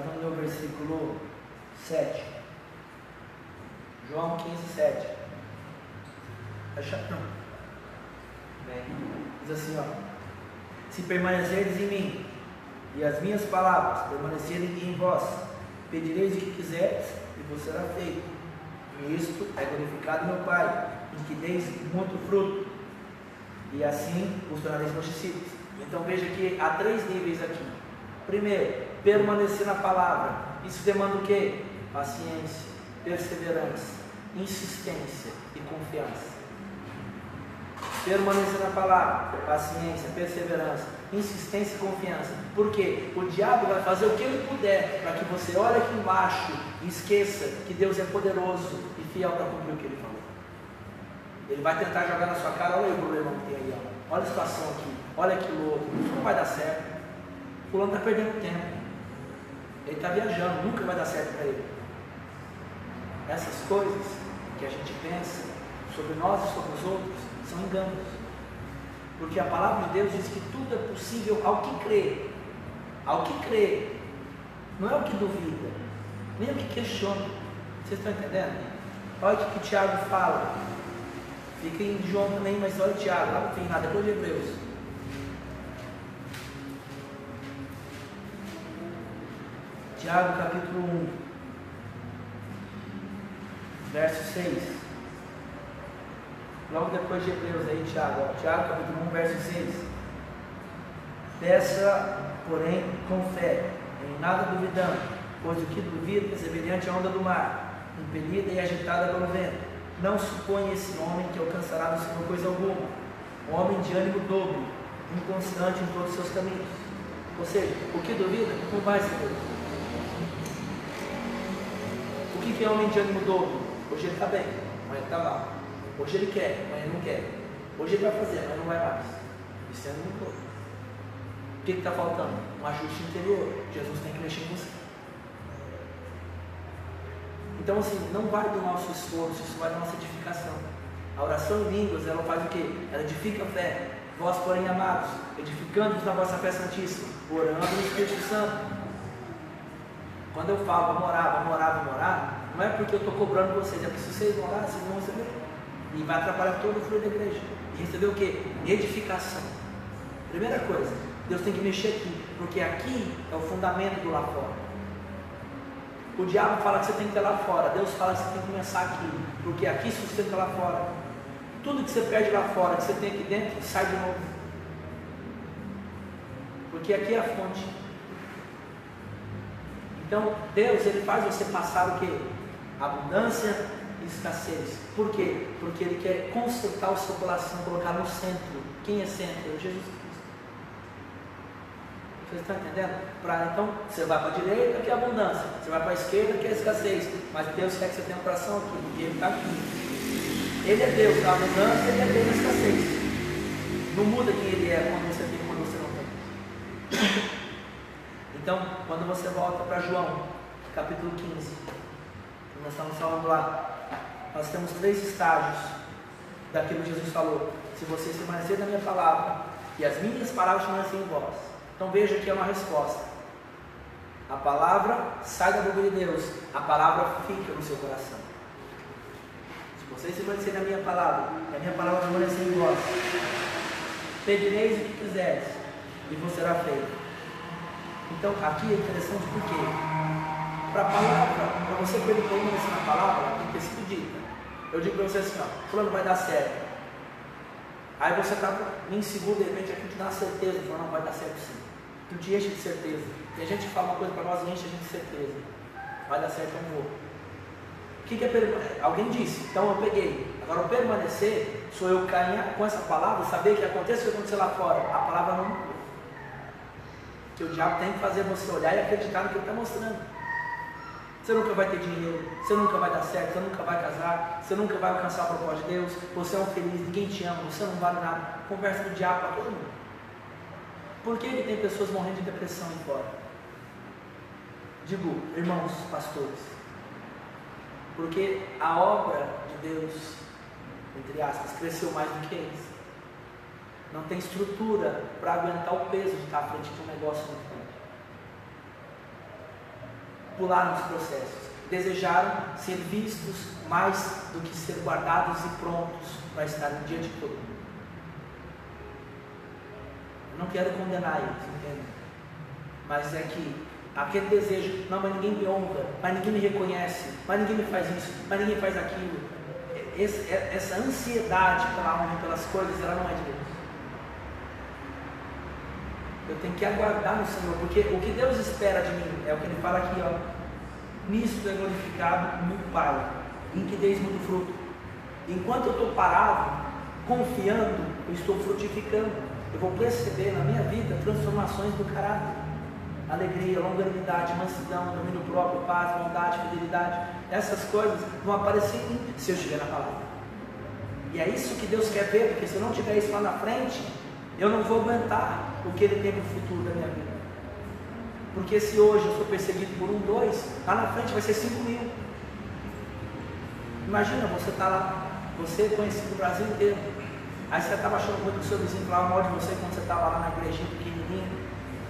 Vamos ler o versículo 7. João 15, 7. É chatão. Diz assim, se permanecerdes em mim, e as minhas palavras permanecerem em vós, pedireis o que quiseres, e vos será feito. E isto é glorificado meu Pai, em que deis muito fruto, e assim os tornareis meus discípulos. Então veja que há 3 níveis aqui. Primeiro, permanecer na palavra. Isso demanda o quê? Paciência, perseverança, insistência e confiança. Permanecer na palavra, paciência, perseverança, insistência e confiança. Por quê? O diabo vai fazer o que ele puder para que você olhe aqui embaixo e esqueça que Deus é poderoso e fiel para cumprir o que ele falou. Ele vai tentar jogar na sua cara: olha aí o problema que tem aí, olha a situação aqui, olha aquilo outro, isso não vai dar certo. O fulano está perdendo tempo, ele está viajando, nunca vai dar certo para ele. Essas coisas que a gente pensa sobre nós e sobre os outros são enganos, porque a palavra de Deus diz que tudo é possível ao que crê. ao que crê, não é o que duvida, nem o que questiona. Vocês estão entendendo? Olha o que o Tiago fala. Fica em João também, mas olha o Tiago, lá no fim, lá depois de Hebreus. Tiago capítulo 1, verso 6. Logo depois de Hebreus aí, Tiago, Tiago capítulo 1, verso 6. Peça, porém, com fé, em nada duvidando, pois o que duvida é semelhante à onda do mar, impelida e agitada pelo vento. Não suponha esse homem que alcançará do Senhor coisa alguma, um homem de ânimo dobro, inconstante em todos os seus caminhos. Ou seja, o que duvida não vai ser Deus. O que é homem de ânimo dobro? Hoje ele está bem, amanhã ele está mal. Hoje ele quer, amanhã ele não quer. Hoje ele vai fazer, amanhã não vai mais. Isso é ânimo dobro. O que está faltando? Um ajuste interior. Jesus tem que mexer em você. Então assim, não vai do nosso esforço, isso vai da nossa edificação. A oração em línguas, ela faz o quê? Ela edifica a fé. Vós, porém, amados, edificando-vos na vossa fé santíssima, orando no Espírito Santo. Quando eu falo vamos orar, não é porque eu estou cobrando vocês, é porque se vocês orar, vocês vão receber. E vai atrapalhar todo o fluxo da igreja. E receber o quê? Edificação. Primeira coisa, Deus tem que mexer aqui, porque aqui é o fundamento do lá fora. O diabo fala que você tem que ter lá fora, Deus fala que você tem que começar aqui, porque aqui sustenta lá fora. Tudo que você perde lá fora, que você tem aqui dentro, sai de novo. Porque aqui é a fonte. Então, Deus, Ele faz você passar o quê? Abundância e escassez. Por quê? Porque Ele quer consertar o seu coração, colocar no centro. Quem é centro? É Jesus Cristo. Vocês estão entendendo? Então, você vai para a direita, que é abundância. Você vai para a esquerda, que é escassez. Mas Deus quer que você tenha um coração aqui, e Ele está aqui. Ele é Deus da abundância, Ele é Deus da escassez. Não muda quem Ele é quando você tem e quando você não tem. Então, quando você volta para João, capítulo 15, nós estamos falando lá, nós temos 3 estágios daquilo que Jesus falou. Se vocês permanecerem na minha palavra, e as minhas palavras permanecerem em vós. Então veja que é uma resposta. A palavra sai da boca de Deus, a palavra fica no seu coração. Se vocês permanecerem na minha palavra, e a minha palavra permanecer em vós, pedireis o que quiseres, e vos será feito. Então aqui é interessante porque para você permanecer na palavra, ela tem que ter sido dita. Eu digo para você assim, ó, fulano vai dar certo. Aí você está inseguro, de repente aqui te dá uma certeza, fala, não, vai dar certo sim. Tu te enche de certeza. Tem gente que fala uma coisa para nós e enche a gente de certeza. Vai dar certo, eu vou. O que é permanecer? Alguém disse, então eu peguei. Agora o permanecer, sou eu caminhar com essa palavra, saber que aconteça o que acontecer lá fora. A palavra não mudou. Que o diabo tem que fazer você olhar e acreditar no que ele está mostrando. Você nunca vai ter dinheiro, você nunca vai dar certo, você nunca vai casar, você nunca vai alcançar o propósito de Deus, você é um feliz, ninguém te ama, você não vale nada. Conversa do diabo para todo mundo. Por que tem pessoas morrendo de depressão aí fora? Digo, irmãos, pastores, porque a obra de Deus, entre aspas, cresceu mais do que eles. Não tem estrutura para aguentar o peso de estar à frente de um negócio muito grande. Pularam os processos, desejaram ser vistos mais do que ser guardados e prontos para estar no dia de todo mundo. Eu não quero condenar eles, entende? Mas é que aquele desejo, não, mas ninguém me honra, mas ninguém me reconhece, mas ninguém me faz isso, mas ninguém faz aquilo. Essa ansiedade pela honra, pelas coisas, ela não é de Deus. Eu tenho que aguardar no Senhor, porque o que Deus espera de mim é o que Ele fala aqui, ó. Nisto é glorificado meu Pai, em que deis muito fruto. Enquanto eu estou parado, confiando, eu estou frutificando. Eu vou perceber na minha vida transformações do caráter, alegria, longanimidade, mansidão, domínio próprio, paz, bondade, fidelidade. Essas coisas vão aparecer em mim se eu estiver na palavra. E é isso que Deus quer ver, porque se eu não tiver isso lá na frente, eu não vou aguentar o que Ele tem no futuro da minha vida. Porque se hoje eu sou perseguido por 1, 2, lá na frente vai ser 5.000. Imagina, você está lá, você é conhecido no Brasil inteiro. Aí você estava achando muito que o seu vizinho falava mal de você quando você estava lá na igrejinha pequenininha.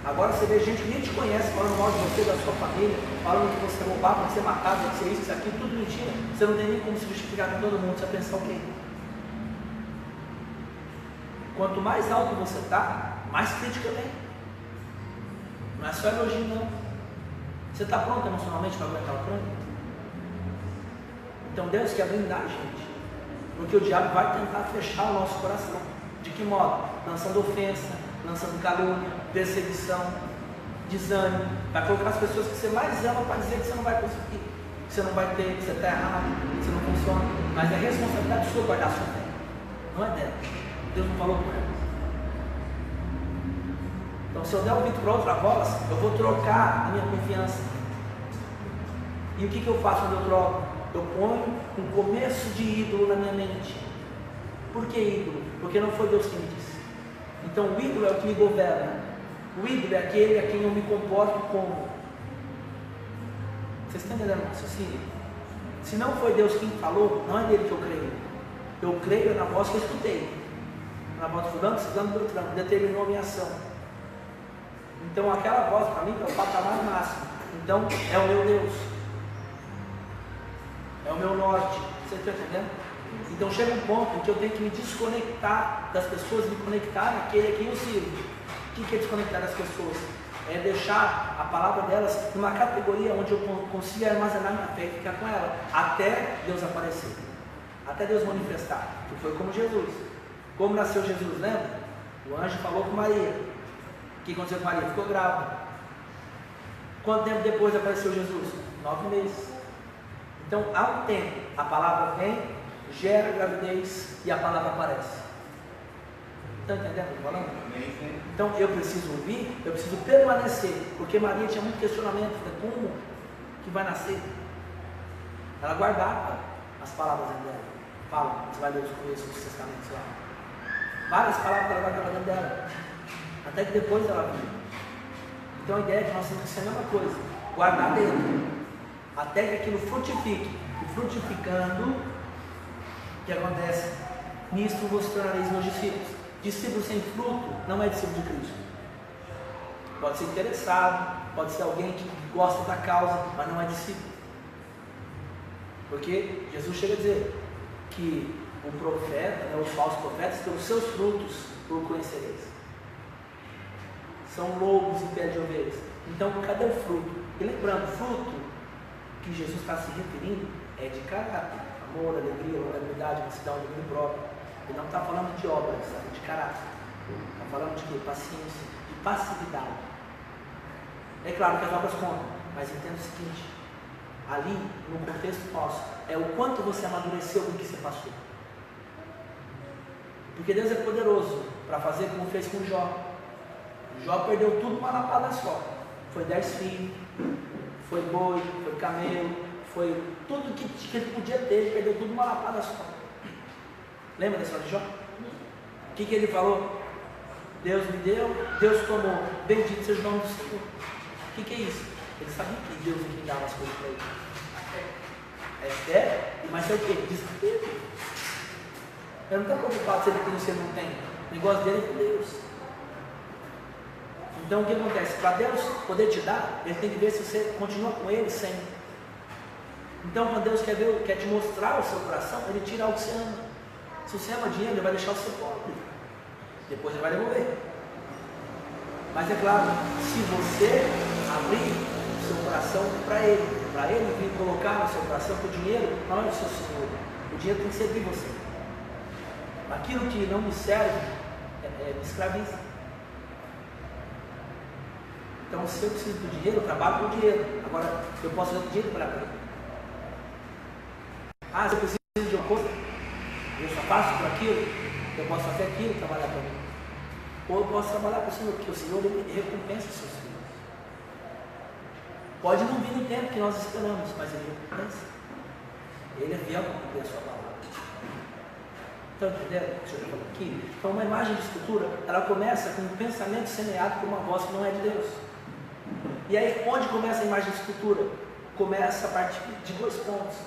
Agora você vê gente que nem te conhece falando mal de você, da sua família, falando que você é roubado, que você é matado, que você é isso, isso aqui, tudo mentira. Você não tem nem como se justificar com todo mundo, você vai pensar o quê? Quanto mais alto você está, mais crítica vem. Não é só elogio, não. Você está pronto emocionalmente para aguentar o tranco? Então Deus quer blindar a gente, porque o diabo vai tentar fechar o nosso coração. De que modo? Lançando ofensa, lançando calúnia, perseguição, desânimo. Vai colocar as pessoas que você mais ama para dizer que você não vai conseguir, que você não vai ter, que você está errado, que você não funciona. Mas é responsabilidade sua guardar a sua fé, não é dela. Deus não falou com ela. Então, se eu der ouvido para outra voz, eu vou trocar a minha confiança. E o que eu faço quando eu troco? Eu ponho um começo de ídolo na minha mente. Por que ídolo? Porque não foi Deus quem me disse. Então, o ídolo é o que me governa. O ídolo é aquele a quem eu me comporto como. Vocês estão entendendo o raciocínio? Se não foi Deus quem falou, não é dele que eu creio. Eu creio na voz que eu escutei. Na voz de fulano, ciclano, beltrano, determinou a minha ação. Então aquela voz para mim é o patamar máximo. Então é o meu Deus. É o meu norte. Você está entendendo? Então chega um ponto em que eu tenho que me desconectar das pessoas, me conectar naquele a quem eu sirvo. O que é desconectar das pessoas? É deixar a palavra delas numa categoria onde eu consiga armazenar minha fé e ficar com ela, até Deus aparecer, até Deus manifestar, que foi como Jesus. Como nasceu Jesus, lembra? O anjo falou com Maria. O que aconteceu com Maria? Ficou grávida. Quanto tempo depois apareceu Jesus? 9 meses. Então há um tempo, a palavra vem, gera gravidez e a palavra aparece. Está entendendo o que eu estou falando? Então eu preciso ouvir, eu preciso permanecer, porque Maria tinha muito questionamento, como que vai nascer? Ela guardava as palavras dela. Fala, você vai ler os começos dos testamentos lá. Várias palavras ela guardava dentro dela, até que depois ela viu. Então a ideia é que nós temos que ser a mesma coisa, guardar dentro, até que aquilo frutifique, e frutificando, o que acontece? Nisto vos tornareis meus discípulos. Discípulo sem fruto não é discípulo de Cristo. Pode ser interessado, pode ser alguém que gosta da causa, mas não é discípulo. Porque Jesus chega a dizer que o profeta, os falsos profetas, pelos seus frutos o conhecereis. São lobos em pé de ovelhas. Então, cadê o fruto? E lembrando, fruto que Jesus está se referindo é de caráter, amor, alegria, longanimidade, mansidão, domínio próprio. Ele não está falando de obras, sabe? De caráter. Está falando de quê? Paciência, de passividade. É claro que as obras contam, mas entenda o seguinte: ali, no contexto nosso, é o quanto você amadureceu com o que você passou. Porque Deus é poderoso para fazer como fez com Jó. Jó perdeu tudo numa lapada só. Foi 10 filhos, foi boi, foi camelo, foi tudo que ele podia ter, ele perdeu tudo numa lapada só. Lembra da história de Jó? O que ele falou? Deus me deu, Deus tomou, bendito seja o nome do Senhor. O que é isso? Ele sabia que Deus é quem dava as coisas para ele. É fé, mas é o que? Desafio. Ele não está preocupado se ele tem ou se ele não tem. O negócio dele é com Deus. Então o que acontece? Para Deus poder te dar, Ele tem que ver se você continua com Ele sempre. Então quando Deus quer te mostrar o seu coração, Ele tira algo que você ama. Se você ama dinheiro, Ele vai deixar você pobre. Depois Ele vai devolver. Mas é claro, se você abrir o seu coração para Ele vir colocar no seu coração que o dinheiro não é o seu Senhor. O dinheiro tem que servir você. Aquilo que não me serve, me escraviza. Então, se eu preciso do dinheiro, eu trabalho com o dinheiro. Agora, eu posso fazer o dinheiro para mim. Se eu preciso de uma coisa, eu só faço por aquilo, eu posso fazer aquilo, trabalhar para mim. Ou eu posso trabalhar para o Senhor, porque o Senhor Ele recompensa os seus filhos. Pode não vir no tempo que nós esperamos, mas Ele recompensa. Ele é fiel para cumprir a sua palavra. Estão entendendo o que o Senhor está falando aqui? Então, uma imagem de escultura, ela começa com um pensamento semeado por uma voz que não é de Deus. E aí, onde começa a imagem de escultura? Começa a partir de 2 pontos.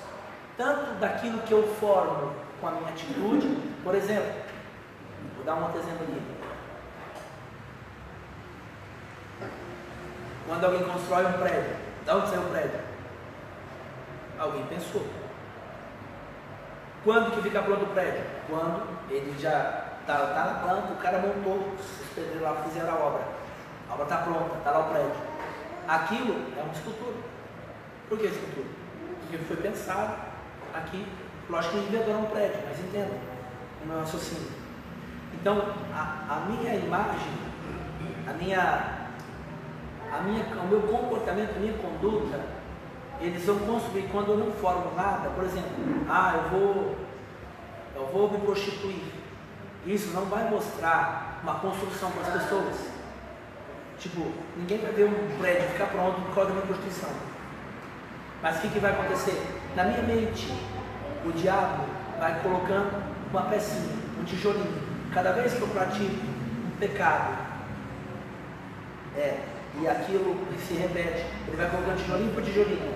Tanto daquilo que eu formo com a minha atitude, por exemplo, vou dar um outro exemplo aqui. Quando alguém constrói um prédio, de onde saiu o prédio? Alguém pensou. Quando que fica pronto o prédio? Quando ele já está na planta, o cara montou, os pedreiros lá fizeram a obra está pronta, está lá o prédio. Aquilo é uma escultura. Por que escultura? Porque foi pensado aqui. Lógico que inventaram um prédio, mas entenda o meu raciocínio. Então, a minha imagem, o meu comportamento, a minha conduta, eles vão construir quando eu não formo nada. Por exemplo, eu vou me prostituir. Isso não vai mostrar uma construção para as pessoas. Tipo, ninguém vai ver um prédio ficar pronto por causa da minha prostituição. Mas o que vai acontecer? Na minha mente, o diabo vai colocando uma pecinha, um tijolinho. Cada vez que eu pratico um pecado, e aquilo se repete, ele vai colocando tijolinho por tijolinho.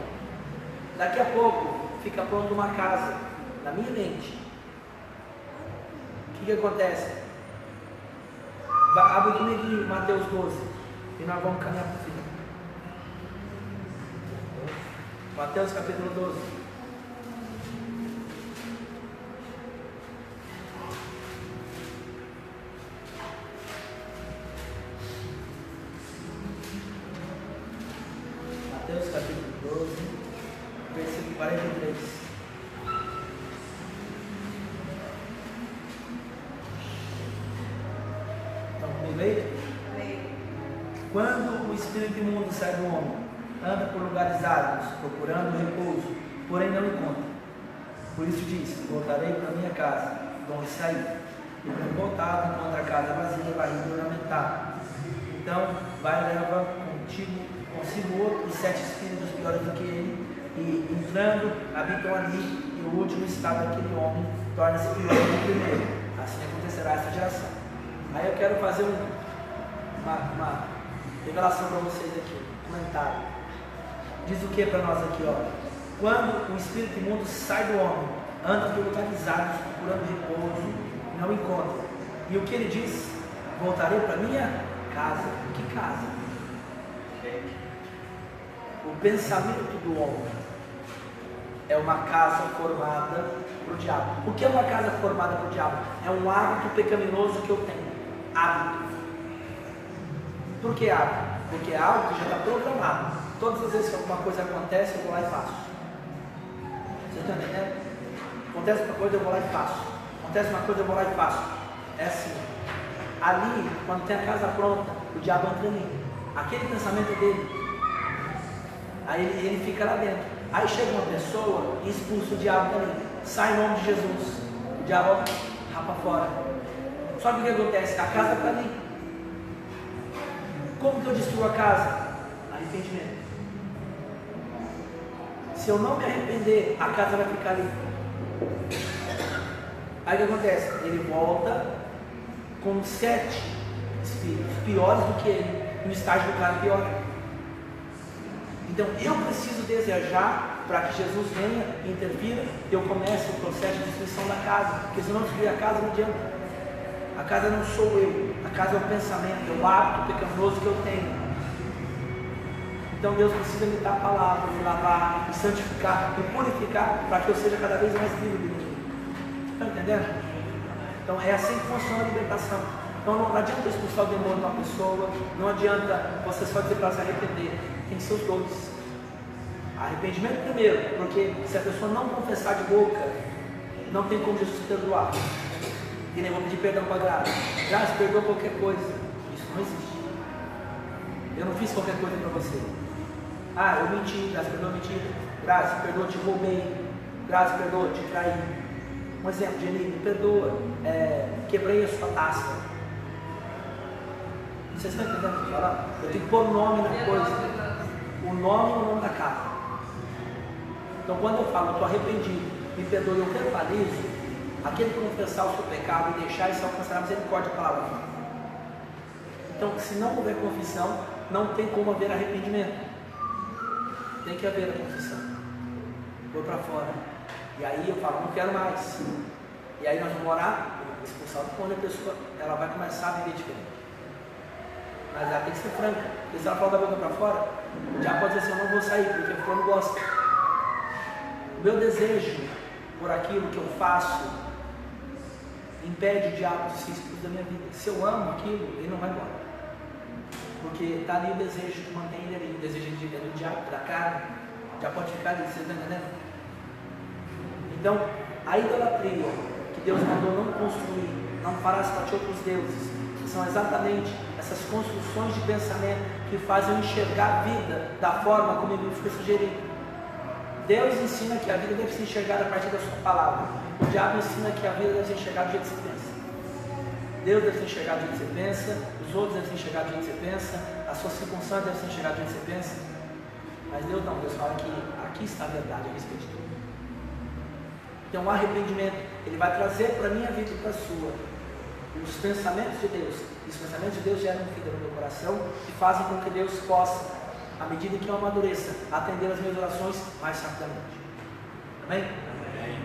Daqui a pouco fica pronto uma casa na minha mente. O que acontece? Abre comigo em Mateus 12 e nós vamos caminhar para o fim. Mateus capítulo 12. Mateus capítulo 12, versículo 43. Estão comigo aí? Quando o espírito imundo sai do homem, anda por lugares áridos, procurando repouso, porém não encontra. Por isso diz: voltarei para minha casa, de onde saí. E quando voltar, encontra a casa vazia, varrida e ornamentada. Então vai levar consigo outros 7 espíritos piores do que ele, e entrando, habitam ali, e o último estado daquele homem torna-se pior do que o primeiro. Assim acontecerá essa geração. Aí eu quero fazer uma revelação para vocês aqui, um comentário. Diz o que para nós aqui, ó? Quando o espírito imundo sai do homem, anda por lugares áridos, procurando repouso, não encontra. E o que ele diz? Voltarei para minha casa. Que casa? O pensamento do homem é uma casa formada para o diabo. O que é uma casa formada para o diabo? É um hábito pecaminoso que eu tenho. Hábito. Por que hábito? Porque é algo que já está programado. Todas as vezes que alguma coisa acontece, eu vou lá e faço. Você está entendendo? Acontece uma coisa, eu vou lá e faço. Acontece uma coisa, eu vou lá e faço. É assim. Ali, quando tem a casa pronta, o diabo entra em mim. Aquele pensamento dele. Aí ele fica lá dentro. Aí chega uma pessoa e expulsa o diabo dali. Sai em nome de Jesus. O diabo rapa fora. Só que o que acontece? A casa está ali. Como que eu destruo a casa? Arrependimento. Se eu não me arrepender, a casa vai ficar ali. Aí o que acontece? Ele volta com 7 espíritos piores do que ele. No estágio do cara pior. Então eu preciso desejar para que Jesus venha e interfira e eu comece o processo de destruição da casa. Porque se eu não destruir a casa, não adianta. A casa não sou eu, a casa é o pensamento, é o hábito pecaminoso que eu tenho. Então Deus precisa me dar a palavra, me lavar, me santificar, me purificar, para que eu seja cada vez mais livre de mim. Está entendendo? Então é assim que funciona a libertação. Então não adianta expulsar o demônio de uma pessoa, não adianta você só dizer para ela se arrepender, tem que ser os dois. Arrependimento primeiro, porque se a pessoa não confessar de boca, não tem como Jesus perdoar. E nem vou pedir perdão para a Graça. Graça, perdoa qualquer coisa. Isso não existe. Eu não fiz qualquer coisa para você. Eu menti, Graça, perdoa a mentira. Graça, perdoa, te roubei. Graça, perdoa, te traí. Um exemplo, Jenny, me perdoa. Quebrei a sua taça. Vocês estão entendendo o que eu estou falando? Eu tenho que pôr nome na coisa. O nome e o nome da casa. Então quando eu falo, eu estou arrependido, me perdoe, eu verbalizo. Aquele que confessar o seu pecado e deixar, isso alcançará a misericórdia da palavra. Então, se não houver confissão, não tem como haver arrependimento. Tem que haver a confissão. Vou para fora. E aí eu falo, não quero mais. E aí nós vamos orar, expulsar quando a pessoa ela vai começar a viver diferente. Mas ela tem que ser franca. Porque se ela falar da boca para fora, já pode dizer assim, eu não vou sair, porque o fulano gosta. O meu desejo por aquilo que eu faço impede o diabo de ser expulso da minha vida. Se eu amo aquilo, ele não vai embora. Porque está ali o desejo que mantém ele ali, o desejo do diabo, da carne, já pode ficar ali, você está entendendo? Então, a idolatria que Deus mandou não construir, não farás para ti outros deuses, são exatamente essas construções de pensamento que fazem eu enxergar a vida da forma como ele foi sugerido. Deus ensina que a vida deve ser enxergada a partir da sua palavra. O diabo ensina que a vida deve ser enxergada do jeito que você pensa. Deus deve ser enxergado do jeito que você pensa, os outros devem ser enxergados do jeito que você pensa, as suas circunstâncias devem ser enxergadas do jeito que você pensa. Mas Deus não, Deus fala que aqui está a verdade a respeito de tudo. Então o arrependimento, ele vai trazer para a minha vida e para a sua os pensamentos de Deus. E os pensamentos de Deus geram vida no meu coração e fazem com que Deus possa, à medida que eu amadureça, atender as minhas orações mais rapidamente. Amém? Amém.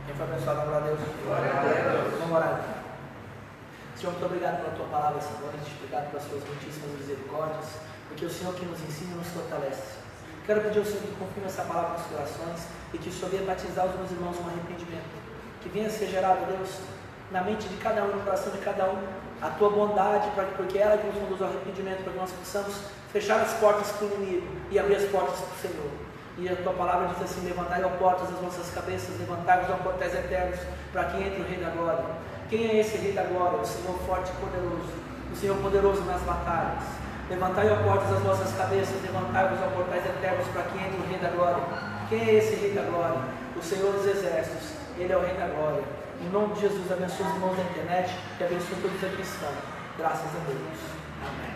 Quem foi abençoado, glória a Deus. Glória a Deus. Vamos orar aqui. Senhor, muito obrigado pela tua palavra essa noite, obrigado pelas tuas muitíssimas misericórdias, porque o Senhor que nos ensina e nos fortalece. Quero pedir ao Senhor que confirme essa palavra nos corações e que o Senhor venha batizar os meus irmãos com arrependimento. Que venha ser gerado, Deus, na mente de cada um, no coração de cada um, a tua bondade, porque ela que nos conduz ao arrependimento, para que nós possamos fechar as portas para o inimigo e abrir as portas para o Senhor. E a tua palavra diz assim: levantai as portas das vossas cabeças, levantai os portais eternos, para que entre o Rei da Glória. Quem é esse Rei da Glória? O Senhor forte e poderoso, o Senhor poderoso nas batalhas. Levantai as portas das vossas cabeças, levantai os portais eternos, para que entre o Rei da Glória. Quem é esse Rei da Glória? O Senhor dos Exércitos, Ele é o Rei da Glória. Em nome de Jesus, abençoe os irmãos da internet e abençoe todos aqui que estão. Graças a Deus. Amém.